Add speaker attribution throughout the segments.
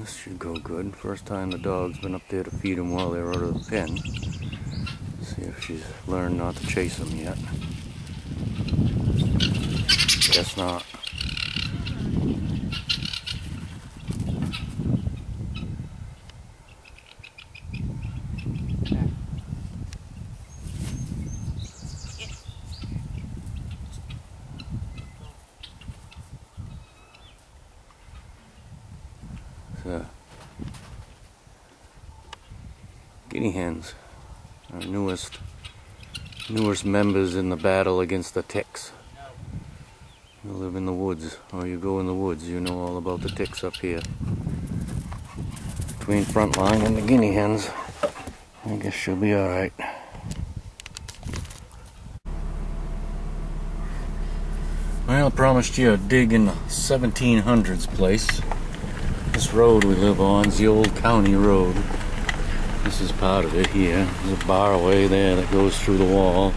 Speaker 1: This should go good. First time the dog's been up there to feed them while they're out of the pen. See if she's learned not to chase them yet. Guess not. Guinea hens, our newest members in the battle against the ticks. You live in the woods, or you go in the woods, you know all about the ticks up here. Between Frontline and the guinea hens, I guess she'll be alright. Well, I promised you a dig in the 1700s place. This road we live on is the old county road. This is part of it here. There's a barway there that goes through the wall.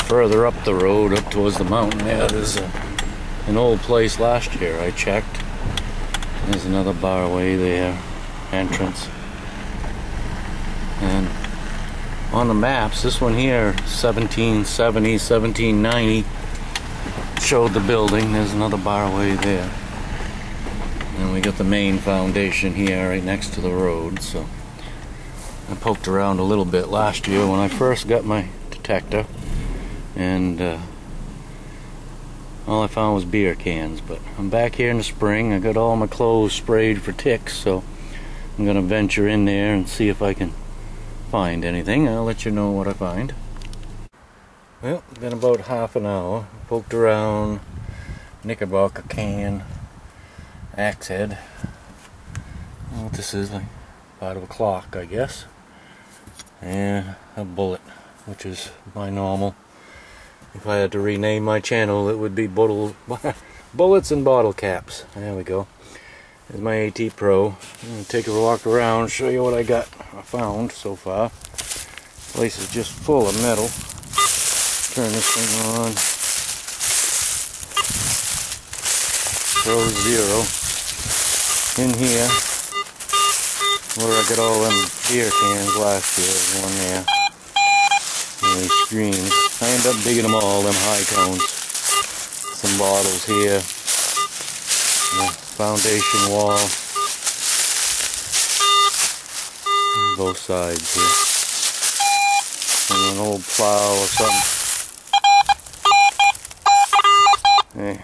Speaker 1: Further up the road, up towards the mountain there, there's an old place last year I checked. There's another barway there, entrance. And on the maps, this one here, 1770, 1790, showed the building. There's another barway there. And we got the main foundation here right next to the road. So I poked around a little bit last year when I first got my detector, and all I found was beer cans. But I'm back here in the spring. I got all my clothes sprayed for ticks, so I'm gonna venture in there and see if I can find anything. I'll let you know what I find. Well, it's been about half an hour. Poked around, Knickerbocker can, axe head. What this is, like part of a clock, I guess. And a bullet, which is my normal. If I had to rename my channel, it would be bullets and bottle caps. There we go. There's my AT Pro. I'm gonna take a walk around, show you what I found so far. This place is just full of metal. Turn this thing on. Pro Zero. In here, where I got all them beer cans last year, there's one there. And these screens. I end up digging them all, them high cones. Some bottles here. Foundation wall. On both sides here. And an old plow or something. Hey,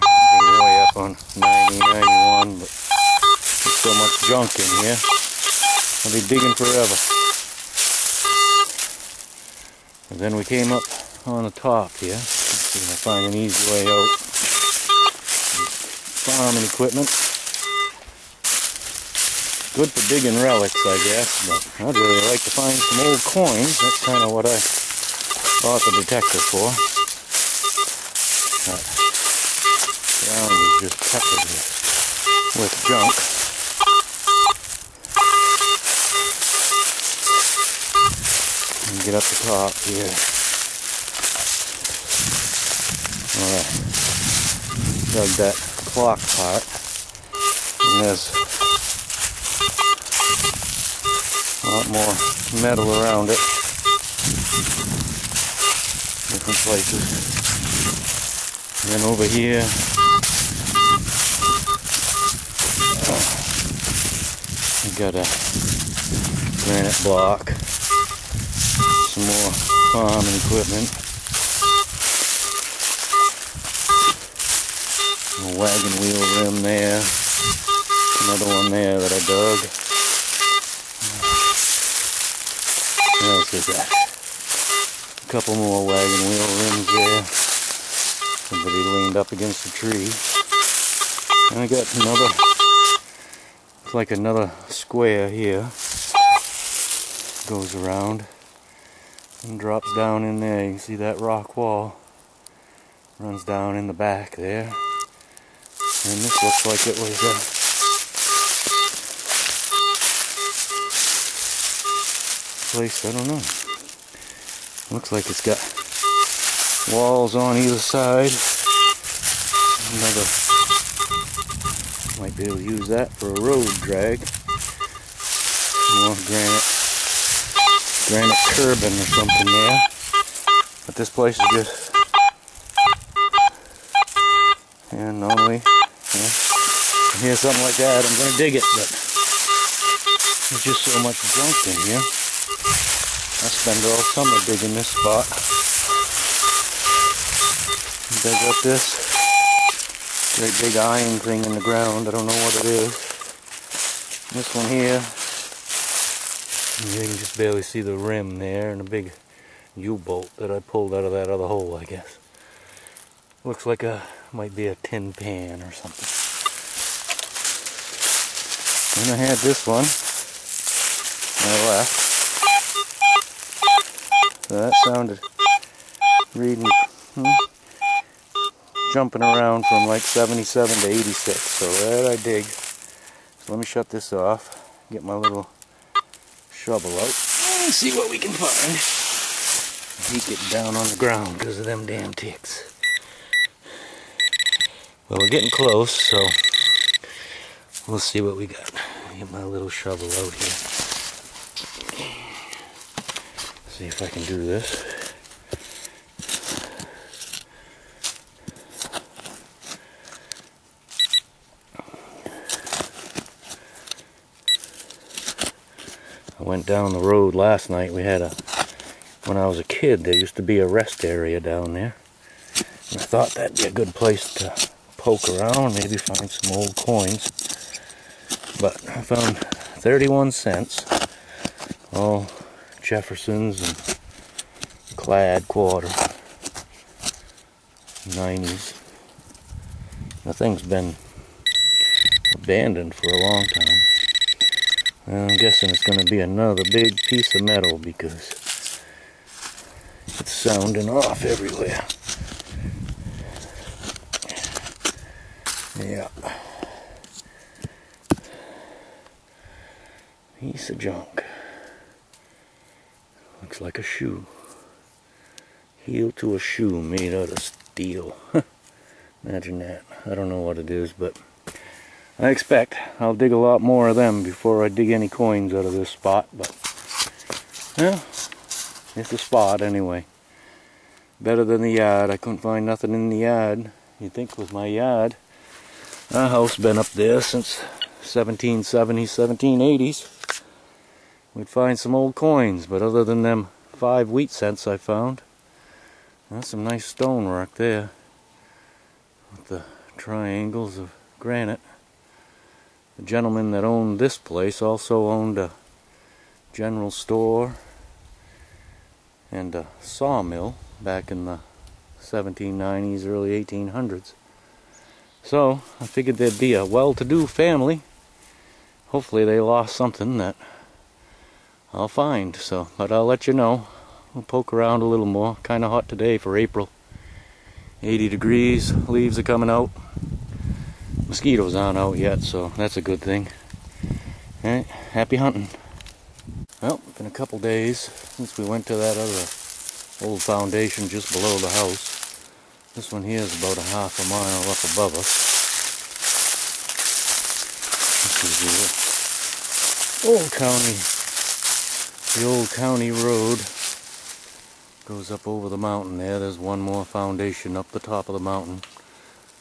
Speaker 1: way up on 90, 91, but there's so much junk in here. I'll be digging forever. And then we came up on the top here. Let's see if I find an easy way out. Farming equipment. Good for digging relics, I guess, but I'd really like to find some old coins. That's kind of what I bought the detector for. That ground is just peppered with junk. And get up the top here. Alright. Dug that clock part. And there's a lot more metal around it. Different places. And then over here, we got a granite block. Some more farming equipment. A wagon wheel rim there. Another one there that I dug. What else is that? A couple more wagon wheel rims there. Somebody leaned up against a tree. And I got another, it's like another square here. Goes around and drops down in there. You can see that rock wall runs down in the back there. And this looks like it was place, I don't know. Looks like it's got walls on either side. Another, might be able to use that for a road drag. More granite curbing or something there. But this place is just, yeah, normally, yeah, I hear something like that, I'm gonna dig it, but there's just so much junk in here. I spend all summer digging this spot. Dig up this great big iron thing in the ground. I don't know what it is. This one here, you can just barely see the rim there, and a big U-bolt that I pulled out of that other hole, I guess. Looks like might be a tin pan or something. Then I had this one on my left. So that sounded reading, jumping around from like 77 to 86. So that I dig. So let me shut this off, get my little shovel out, and see what we can find. I hate getting down on the ground because of them damn ticks. Well, we're getting close, so we'll see what we got. Get my little shovel out here. See if I can do this. I went down the road last night. We had when I was a kid, there used to be a rest area down there. And I thought that'd be a good place to poke around, maybe find some old coins. But I found 31 cents, all Jeffersons and clad quarter, 90s. The thing's been abandoned for a long time. I'm guessing it's going to be another big piece of metal because it's sounding off everywhere. Yeah. Piece of junk. Looks like a shoe. Heel to a shoe made out of steel. Imagine that. I don't know what it is, but I expect I'll dig a lot more of them before I dig any coins out of this spot. But, well, it's a spot anyway. Better than the yard. I couldn't find nothing in the yard. You'd think with my yard, our house been up there since 1770s, 1780s. We'd find some old coins, but other than them 5 wheat cents I found, that's some nice stonework there with the triangles of granite. The gentleman that owned this place also owned a general store and a sawmill back in the 1790s, early 1800s. So I figured there'd be a well-to-do family. Hopefully they lost something that I'll find. So, but I'll let you know. We'll poke around a little more. Kind of hot today for April. 80 degrees. Leaves are coming out. Mosquitoes aren't out yet, so that's a good thing. Alright, happy hunting. Well, it's been a couple days since we went to that other old foundation just below the house. This one here is about a half a mile up above us. This is the old county road. Goes up over the mountain there. There's one more foundation up the top of the mountain.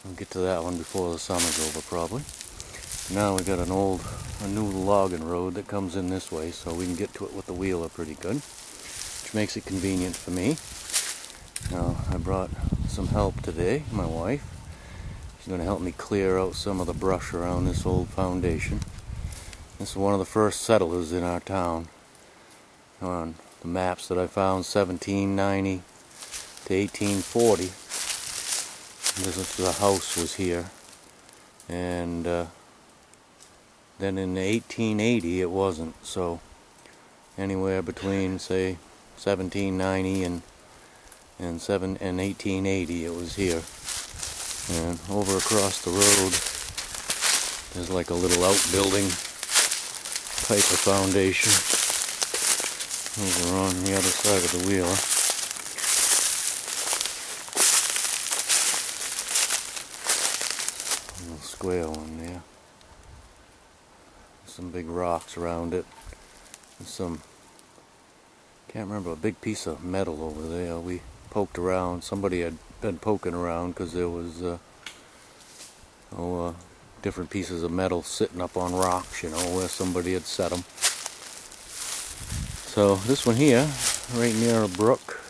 Speaker 1: I'll get to that one before the summer's over probably. Now we got a new logging road that comes in this way, so we can get to it with the wheeler pretty good, which makes it convenient for me. Now I brought some help today, my wife. She's going to help me clear out some of the brush around this old foundation. This is one of the first settlers in our town. On the maps that I found, 1790 to 1840. The house was here, and then in 1880 it wasn't. So anywhere between, say, 1790 and 1880 it was here. And over across the road there's like a little outbuilding type of foundation over on the other side of the wheeler. Little square one there. some big rocks around it. And some, can't remember, a big piece of metal over there. We poked around. Somebody had been poking around because there was different pieces of metal sitting up on rocks, you know, where somebody had set them. So this one here, right near a brook,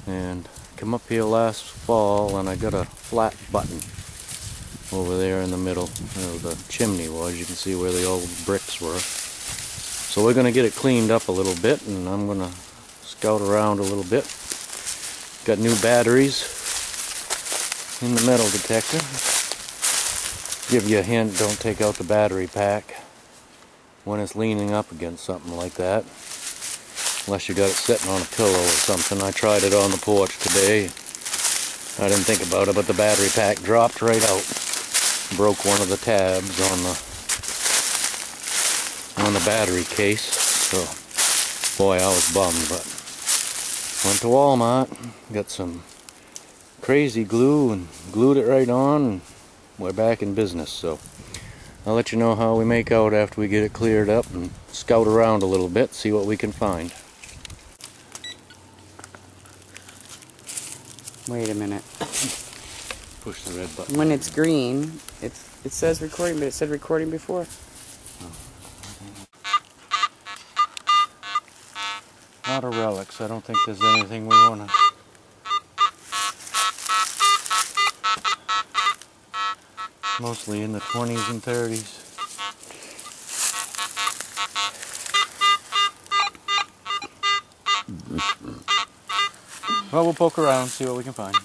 Speaker 1: and come up here last fall and I got a flat button over there in the middle where the chimney was. You can see where the old bricks were. So we're going to get it cleaned up a little bit, and I'm going to scout around a little bit. Got new batteries in the metal detector. Give you a hint, don't take out the battery pack when it's leaning up against something like that, unless you got it sitting on a pillow or something. I tried it on the porch today. I didn't think about it, but the battery pack dropped right out. Broke one of the tabs on the battery case. So, boy, I was bummed, but went to Walmart, got some crazy glue and glued it right on, and we're back in business. So I'll let you know how we make out after we get it cleared up and scout around a little bit, see what we can find.
Speaker 2: Wait a minute.
Speaker 1: Push the red button.
Speaker 2: When it's green, it says recording, but it said recording before.
Speaker 1: A lot of relics. I don't think there's anything we want to... Mostly in the 20s and 30s. Well, we'll poke around, see what we can find.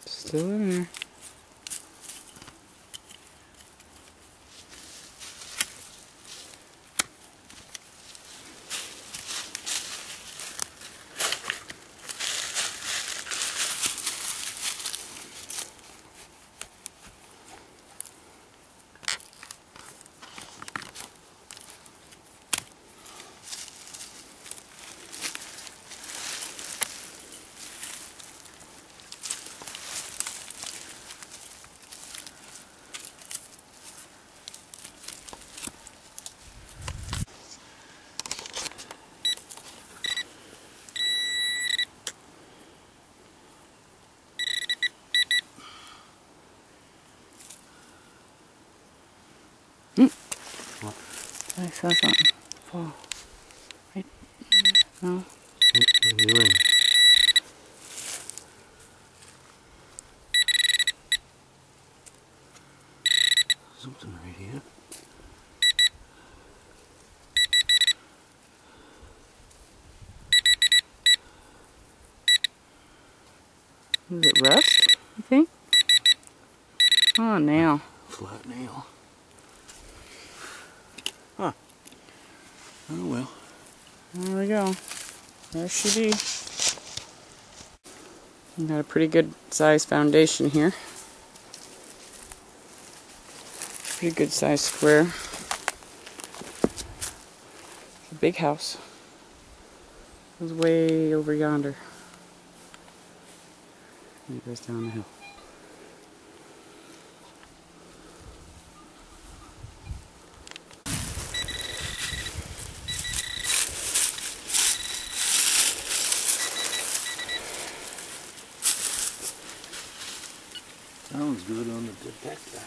Speaker 2: Still in there. I saw something fall. Right? No?
Speaker 1: You're in. Something right here.
Speaker 2: Is it rust, you think? Oh, nail.
Speaker 1: Flat nail. Huh. Oh well.
Speaker 2: There we go. There she be. We got a pretty good size foundation here. Pretty good size square. A big house. It was way over yonder. It goes down the hill.
Speaker 1: Sounds good on the detector.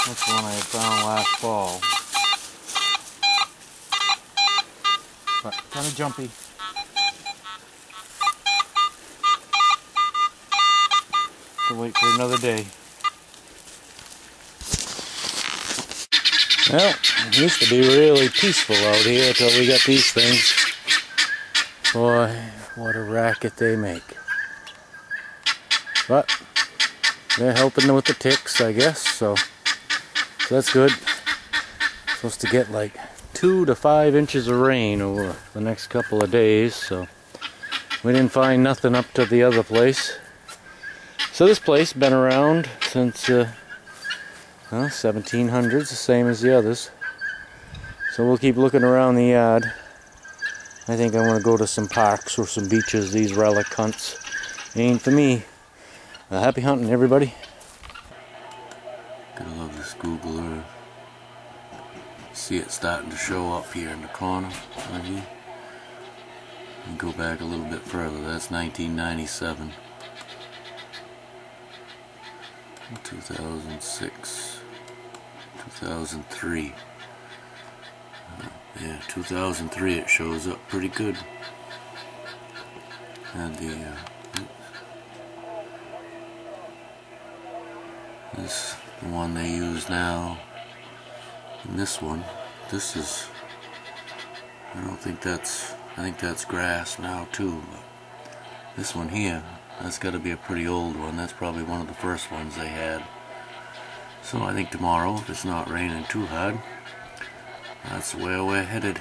Speaker 1: That's one I had found last fall. But kind of jumpy. To wait for another day. Well, it used to be really peaceful out here until we got these things. Boy, what a racket they make. But they're helping with the ticks, I guess, so that's good. Supposed to get like 2 to 5 inches of rain over the next couple of days, so we didn't find nothing up to the other place. So this place been around since 1700s, the same as the others. So we'll keep looking around the yard. I think I want to go to some parks or some beaches. These relic hunts ain't for me. Happy hunting, everybody. Gotta love this Google Earth. See it starting to show up here in the corner right here. And go back a little bit further. That's 1997. 2006. 2003. Yeah, 2003 it shows up pretty good. And this the one they use now. And this one, this is, I think that's grass now too, but this one here, that's got to be a pretty old one. That's probably one of the first ones they had. So I think tomorrow, if it's not raining too hard, that's where we're headed.